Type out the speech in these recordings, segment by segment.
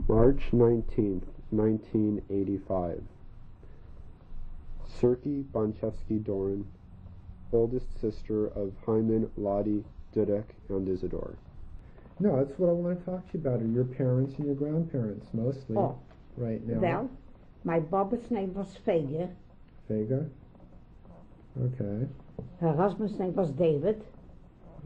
March 19th, 1985. Surkie Bonchevsky-Doran, oldest sister of Hyman, Lottie, Dudek, and Isidore. No, that's what I want to talk to you about, are your parents and your grandparents, mostly, right now. Well, my Bob's name was Ferry. Vega? Okay. Her husband's name was David.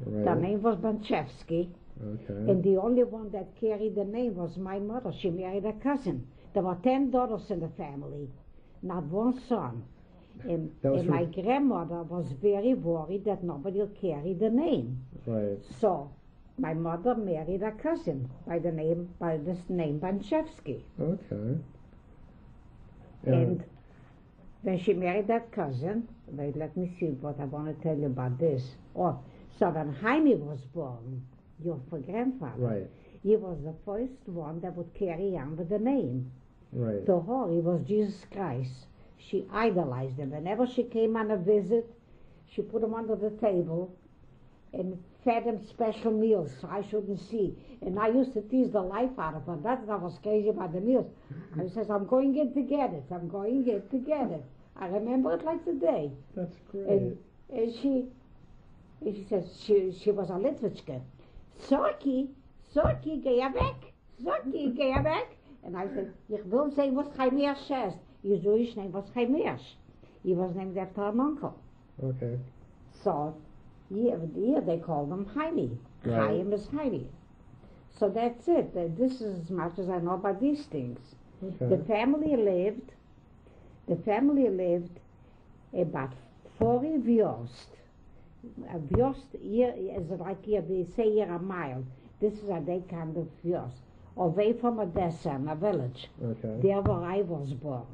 Right. Their name was Bonchevsky. Okay. And the only one that carried the name was my mother. She married a cousin. There were 10 daughters in the family, not one son. And my grandmother was very worried that nobody will carry the name. Right. So my mother married a cousin by this name Bonchevsky. Okay. And when she married that cousin, wait, let me see what I want to tell you about this. Oh, so when Jaime was born, your grandfather, right, he was the first one that would carry on with the name. Right. To her, he was Jesus Christ. She idolized him. Whenever she came on a visit, she put him under the table and fed him special meals so I shouldn't see. And I used to tease the life out of her. That's what I was crazy about the meals. I says, I'm going in to get it. I'm going in to get it. I remember it like today. That's great. And she says, she was a Litwitschke. Surkie, ga je weg? Surkie, ga je weg? And I said, ik wil zeggen wat gij meer zegt. Je Jewish name was Chaim. He was named after an uncle. Okay. So here they call him Jaime. Right. Chaim is Jaime. So that's it. This is as much as I know about these things. Okay. The family lived about 40 verst. A verst here is like here they say here a mile. This is a day kind of verst. Away from Odessa, a village. Okay. There where I was born.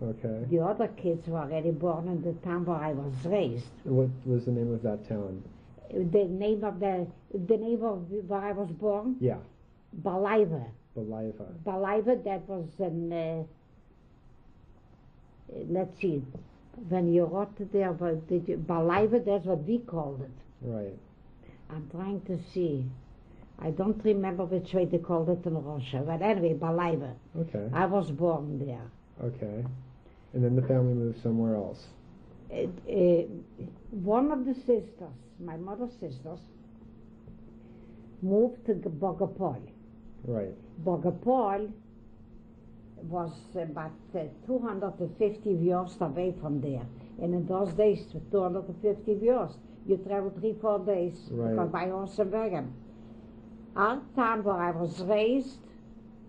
Okay. The other kids were already born in the town where I was raised. What was the name of that town? The name of where I was born? Yeah. Balaiva. Balaiva. Balaiva, that was in, let's see, when you wrote there, Balaiva, that's what we called it. Right. I'm trying to see. I don't remember which way they called it in Russia, but anyway, Balaiva. Okay. I was born there. Okay. And then the family moved somewhere else. One of the sisters, my mother's sisters, moved to Bogopol. Right. Bogopol was about 250 verst away from there. And in those days, 250 verst, you traveled 3-4 days, right, because by horse and wagon. Our town where I was raised,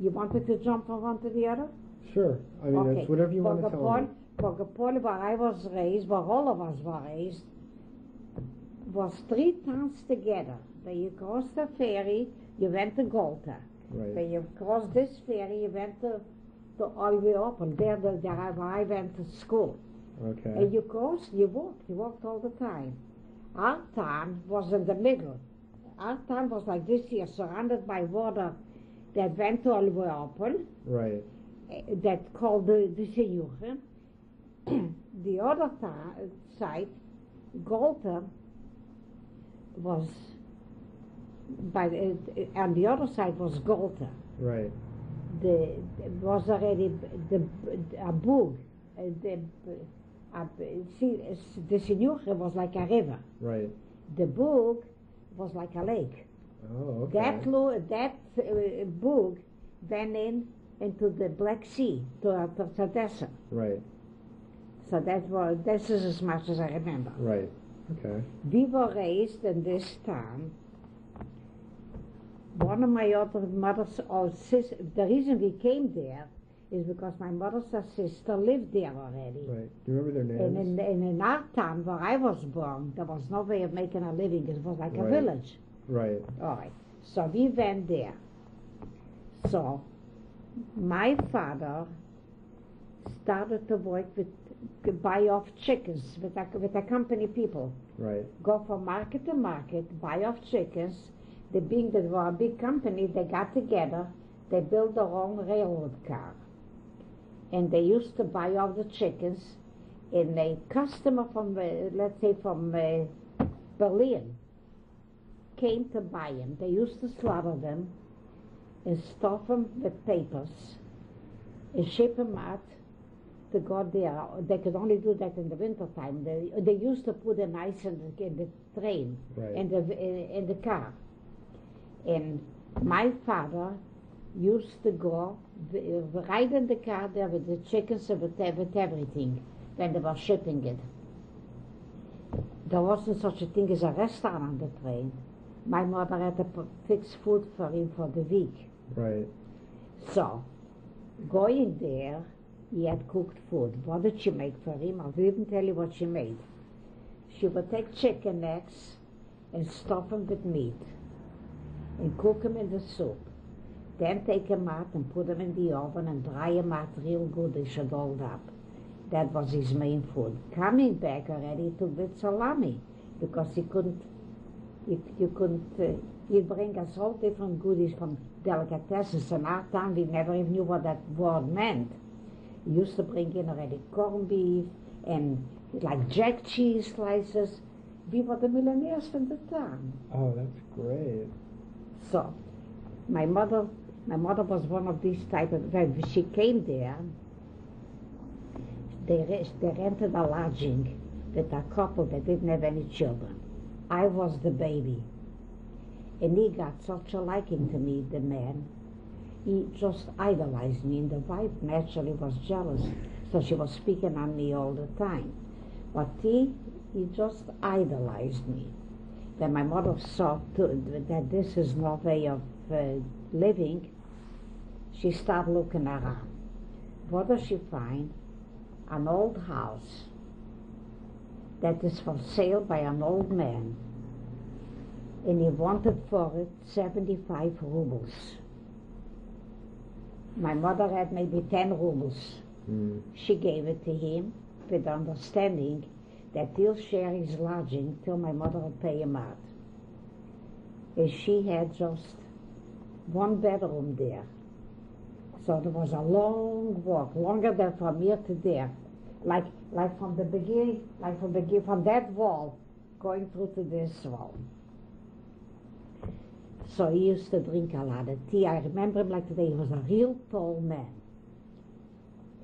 you wanted to jump from one to the other? Sure. I mean, Okay. it's whatever you want to tell me. Bogopol, where I was raised, where all of us were raised, was 3 towns together. When you crossed the ferry, you went to Golta. Right. When you crossed this ferry, you went to all the way up, and there I went to school. Okay. And you walked all the time. Our town was in the middle. Our town was like this here, surrounded by water that went to Alweopol. Right. That called the Sejuche. The other side, Golta, was on the other side was Golta. Right. Was already a boog. The Sejuche was like a river. Right. The boog was like a lake. Oh, okay. That boog went into the Black Sea, to Odessa. Right. So this is as much as I remember. Right. Okay. We were raised in this town. One of my other mother's the reason we came there is because my mother's sister lived there already. Right. Do you remember their names? And in our town where I was born, there was no way of making a living. It was like a village. Right. All right. So we went there. So my father started to work buy off chickens with the company people. Right. Go from market to market, buy off chickens. They were a big company, they got together, they built their own railroad car. And they used to buy off the chickens, and a customer from, let's say from Berlin, came to buy them. They used to slaughter them, and stuff them with papers and ship them out to go there. They could only do that in the winter time. They used to put an ice in the train, Right. in the car. And my father used to go right in the car there with the chickens and with everything when they were shipping it. There wasn't such a thing as a restaurant on the train. My mother had to fix food for him for the week. Right. So, going there, he had cooked food. What did she make for him? I'll even tell you what she made. She would take chicken necks and stuff them with meat and cook them in the soup. Then take them out and put them in the oven and dry them out real good. They should hold up. That was his main food. Coming back already, he took with salami because he couldn't. He'd bring us all different goodies from delicatessens. In our town, we never even knew what that word meant. He used to bring in already corned beef and like jack cheese slices. We were the millionaires from the town. Oh, that's great. So, my mother was one of these type of. When she came there, they rented a lodging with a couple that didn't have any children. I was the baby, and he got such a liking to me, the man. He just idolized me, and the wife naturally was jealous, so she was speaking on me all the time. But he just idolized me. When my mother saw that this is no way of living, she started looking around. What does she find? An old house that is for sale by an old man, and he wanted for it 75 rubles. My mother had maybe 10 rubles. She gave it to him with the understanding that he'll share his lodging till my mother would pay him out. And she had just one bedroom there. So there was a long walk, longer than from here to there, like from the beginning, from that wall, going through to this wall. So he used to drink a lot of tea. I remember him like today. He was a real tall man.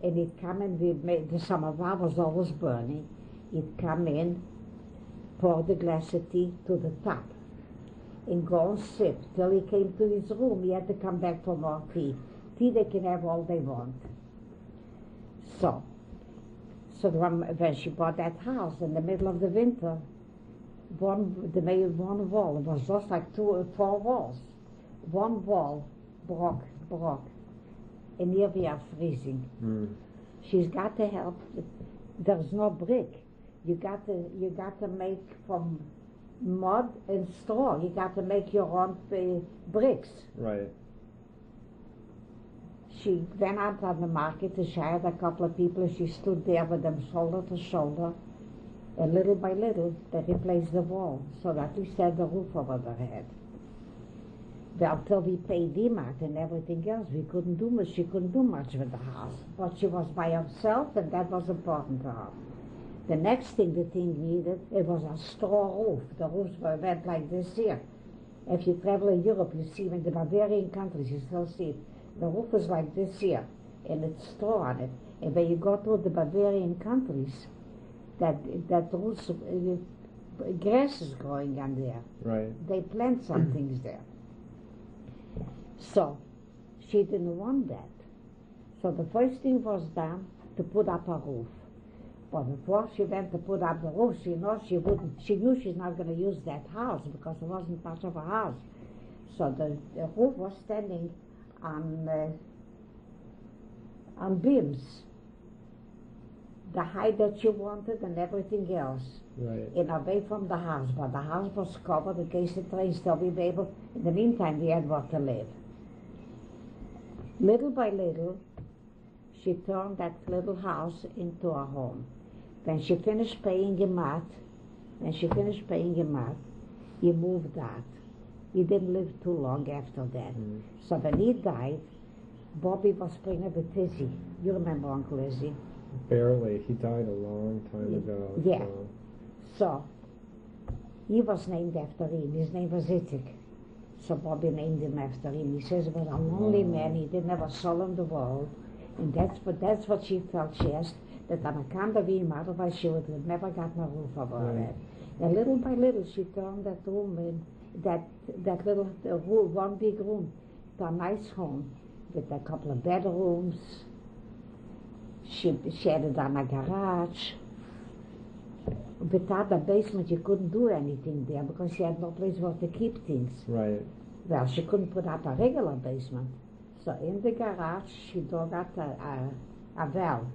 And he'd come in, the samovar was always burning. He'd come in, pour the glass of tea to the top, and go and sip till he came to his room. He had to come back for more tea. Tea they can have all they want. So when she bought that house in the middle of the winter, they made one wall. It was just like 2 or 4 walls. One wall broke, and here we are freezing. She's got to help. There's no brick. You got to make from mud and straw. You got to make your own bricks. Right. She went out on the market and she hired a couple of people, and she stood there with them shoulder to shoulder, and little by little they replaced the wall so that we had the roof over their head. Well, till we paid him out and everything else, we couldn't do much. She couldn't do much with the house, but she was by herself, and that was important to her. The next thing the thing needed, it was a straw roof. The roofs went like this here. If you travel in Europe, you see in the Bavarian countries, you still see it. The roof is like this here, and it's straw on it. And when you go to the Bavarian countries, that roof, grass is growing on there. Right. They plant some things there. So she didn't want that. So the first thing was done to put up a roof. But before she went to put up the roof, she knew she's not going to use that house because it wasn't much of a house. So the roof was standing on beams, the height that she wanted and everything else. Right. And away from the house, but the house was covered in case the train still be able. In the meantime, we had where to live. Little by little, she turned that little house into a home. When she finished paying him out, he moved out. He didn't live too long after that. So when he died, Bobby was pregnant with Izzy. You remember Uncle Izzy? Barely. He died a long time ago. Yeah. So he was named after him. His name was Itzik. So Bobby named him after him. He says he was a lonely man. He didn't have a soul in the world. And that's what she felt. She asked that on account of him, otherwise she would have never gotten a roof over her head. And little by little, she turned that room in, that little room, one big room, to a nice home with a couple of bedrooms. She added on a garage. Without the basement, you couldn't do anything there because she had no place where to keep things. Right. Well, she couldn't put up a regular basement. So in the garage, she dug out a well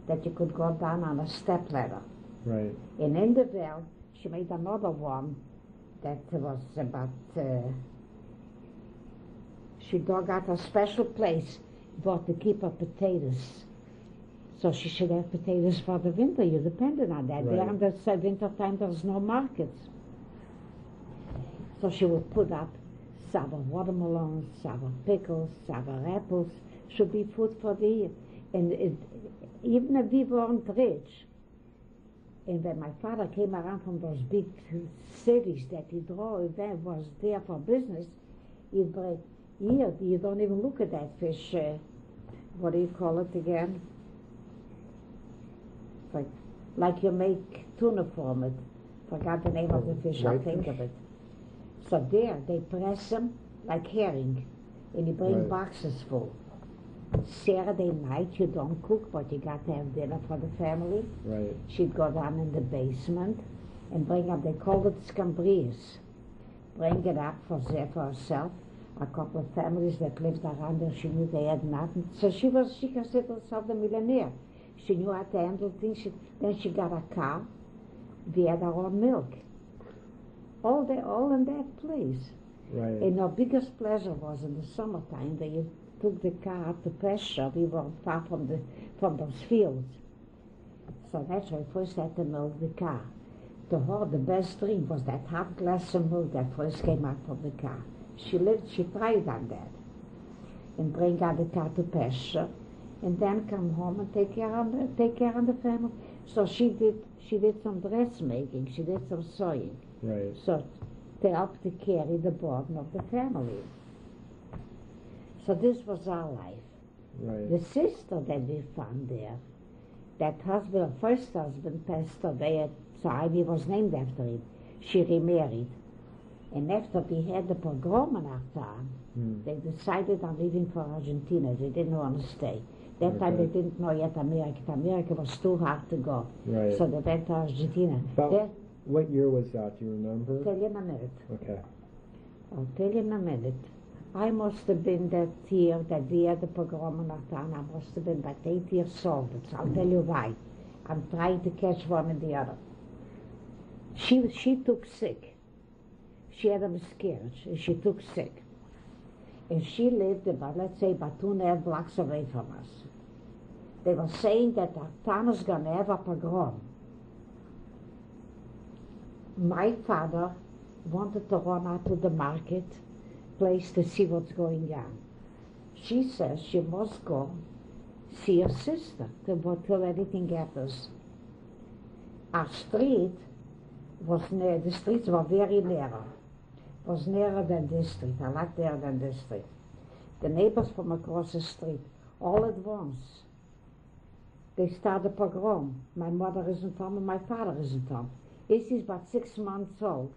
that you could go down on a step ladder. Right. And in the well, she made another one that was about, she dug out a special place for to keep her potatoes. So she should have potatoes for the winter. You depended on that. Right. During the winter time, there's no markets. So she would put up sour watermelons, sour pickles, sour apples. Should be food for the year. And even if we weren't rich, and when my father came around from those big cities that he drove, that was there for business, he'd bring, here, you don't even look at that fish, what do you call it again? Like you make tuna from it. Forgot the name of the fish, I'll think of it. So there, they press them like herring, and you bring boxes full. Saturday night, you don't cook, but you got to have dinner for the family. Right. She'd go down in the basement and bring up, they called it scambrias. Bring it up for herself. A couple of families that lived around there, she knew they had nothing. So she considered herself a millionaire. She knew how to handle things. Then she got a cow. We had our own milk. All in that place. Right. And our biggest pleasure was in the summertime that you took the car out to pasture. We weren't far from those fields. So naturally, first had to milk the cow. To her, the best drink was that hot glass of milk that first came out from the cow. She thrived on that. And bring out the cow to pasture. And then come home and take care of the family. So she did some dressmaking, she did some sewing. Right. So to help to carry the burden of the family. So this was our life. Right. The sister that we found there, that husband, her first husband, passed away at time, he was named after him. She remarried. And after we had the pogrom in our town, they decided on leaving for Argentina. They didn't want to stay. That time they didn't know yet America. America was too hard to go. Right. So they went to Argentina. What year was that? Do you remember? I'll tell you in a minute. Okay. I'll tell you in a minute. I must have been that year that we had the pogrom in our town. I must have been about 8 years old. I'll tell you why. I'm trying to catch one and the other. She took sick. She had a miscarriage and she took sick. And she lived about, let's say, about 2.5 blocks away from us. They were saying that our town is going to have a pogrom. My father wanted to run out to the market place to see what's going on. She says she must go see her sister till anything happens. Our street was near, the streets were very narrow. Was nearer than this street, a lot nearer than this street. The neighbors from across the street, all at once, they started a pogrom. My mother isn't home and my father isn't home. Izzy's about 6 months old.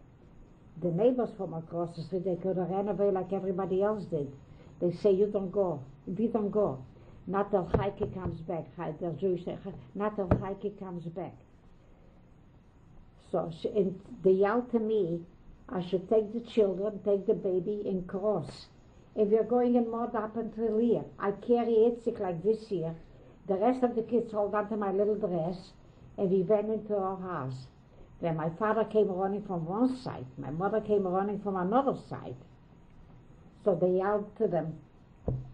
The neighbors from across the street, they could have ran away like everybody else did. They say, you don't go, we don't go. Not till Heike comes back, the Jewish say, not till Heike comes back. So they yelled to me, I should take the children, take the baby, and cross. If you're going in mud up until here, I carry Itzik like this here. The rest of the kids hold on to my little dress, and we went into our house. When my father came running from one side, my mother came running from another side. So they yelled to them,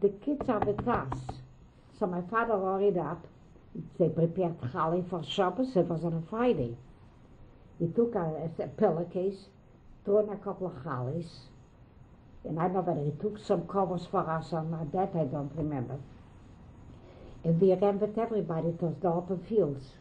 the kids are with us. So my father hurried up. They prepared challah for Shabbos. It was on a Friday. He took a pillowcase, threw in a couple of challahs, and I know whether he took some covers for us or not, that I don't remember. And we ran with everybody to the open fields.